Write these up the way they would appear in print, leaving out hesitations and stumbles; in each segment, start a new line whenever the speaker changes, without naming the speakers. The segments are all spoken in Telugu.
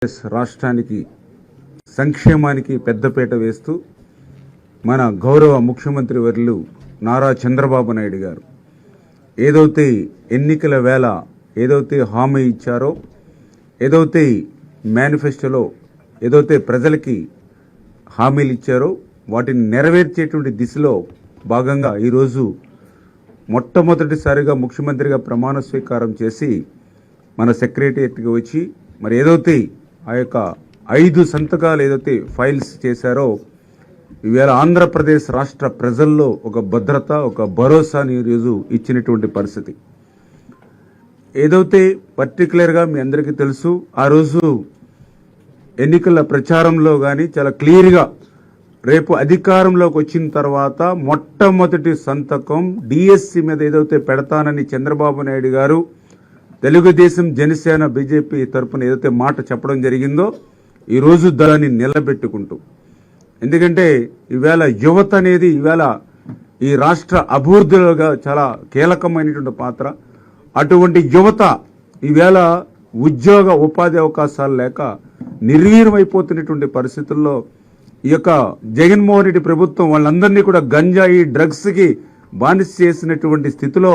రాష్ట్రానికి సంక్షేమానికి పెద్దపీట వేస్తూ మన గౌరవ ముఖ్యమంత్రి వర్యులు నారా చంద్రబాబు నాయుడు గారు ఏదైతే ఎన్నికల వేళ ఏదైతే హామీ ఇచ్చారో, ఏదైతే మేనిఫెస్టోలో ఏదైతే ప్రజలకి హామీలు ఇచ్చారో వాటిని నెరవేర్చేటువంటి దిశలో భాగంగా ఈరోజు మొట్టమొదటిసారిగా ముఖ్యమంత్రిగా ప్రమాణ స్వీకారం చేసి మన సెక్రటేరియట్కి వచ్చి మరి ఏదైతే ఆ యొక్క 5 సంతకాలు ఏదైతే ఫైల్స్ చేశారో ఈవేళ ఆంధ్రప్రదేశ్ రాష్ట్ర ప్రజల్లో ఒక భద్రత, ఒక భరోసాని ఈరోజు ఇచ్చినటువంటి పరిస్థితి. ఏదైతే పర్టికులర్గా మీ అందరికీ తెలుసు, ఆ రోజు ఎన్నికల ప్రచారంలో కానీ చాలా క్లియర్గా రేపు అధికారంలోకి వచ్చిన తర్వాత మొట్టమొదటి సంతకం డిఎస్సి మీద ఏదైతే పెడతానని చంద్రబాబు నాయుడు గారు తెలుగుదేశం, జనసేన, బీజేపీ తరఫున ఏదైతే మాట చెప్పడం జరిగిందో ఈరోజు దాన్ని నిలబెట్టుకుంటూ, ఎందుకంటే ఈవేళ యువత అనేది ఈవేళ ఈ రాష్ట్ర అభివృద్ధిలోగా చాలా కీలకమైనటువంటి పాత్ర. అటువంటి యువత ఈవేళ ఉద్యోగ ఉపాధి అవకాశాలు లేక నిర్వీర్యమైపోతున్నటువంటి పరిస్థితుల్లో ఈ యొక్క జగన్మోహన్ రెడ్డి ప్రభుత్వం వాళ్ళందరినీ కూడా గంజాయి, డ్రగ్స్కి బానిస చేసినటువంటి స్థితిలో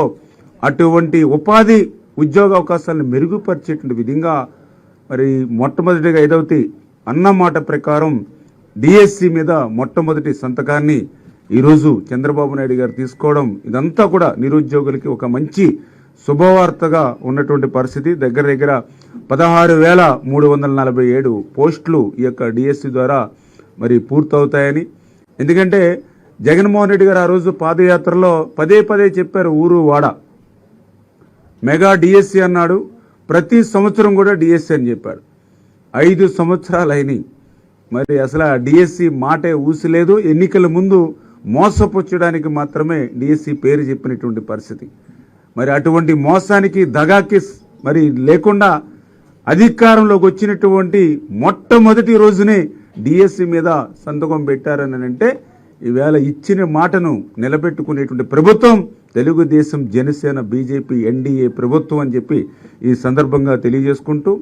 అటువంటి ఉపాధి ఉద్యోగ అవకాశాలను మెరుగుపరిచేటువంటి విధంగా మరి మొట్టమొదటిగా ఏదైతే అన్నమాట ప్రకారం డిఎస్సి మీద మొట్టమొదటి సంతకాన్ని ఈరోజు చంద్రబాబు నాయుడు గారు తీసుకోవడం, ఇదంతా కూడా నిరుద్యోగులకి ఒక మంచి శుభవార్తగా ఉన్నటువంటి పరిస్థితి. దగ్గర దగ్గర 16,347 పోస్టులు ఈ యొక్క డిఎస్సి ద్వారా మరి పూర్తవుతాయని. ఎందుకంటే జగన్మోహన్ రెడ్డి గారు ఆ రోజు పాదయాత్రలో పదే పదే చెప్పారు, ఊరు వాడ మెగా డిఎస్సి అన్నాడు, ప్రతి సంవత్సరం కూడా డిఎస్సి అని చెప్పాడు. 5 సంవత్సరాలు అయినాయి, మరి అసలు ఆ డిఎస్సి మాటే ఊసిలేదు. ఎన్నికల ముందు మోసపుచ్చడానికి మాత్రమే డిఎస్సి పేరు చెప్పినటువంటి పరిస్థితి. మరి అటువంటి మోసానికి, దగాకి మరి లేకుండా అధికారంలోకి వచ్చినటువంటి మొట్టమొదటి రోజునే డిఎస్సి మీద సంతకం పెట్టారని అంటే ఈవేళ ఇచ్చిన మాటను నిలబెట్టుకునేటువంటి ప్రభుత్వం తెలుగుదేశం, జనసేన, బీజేపీ, ఎన్డీఏ ప్రభుత్వం అని చెప్పి ఈ సందర్భంగా తెలియజేసుకుంటూ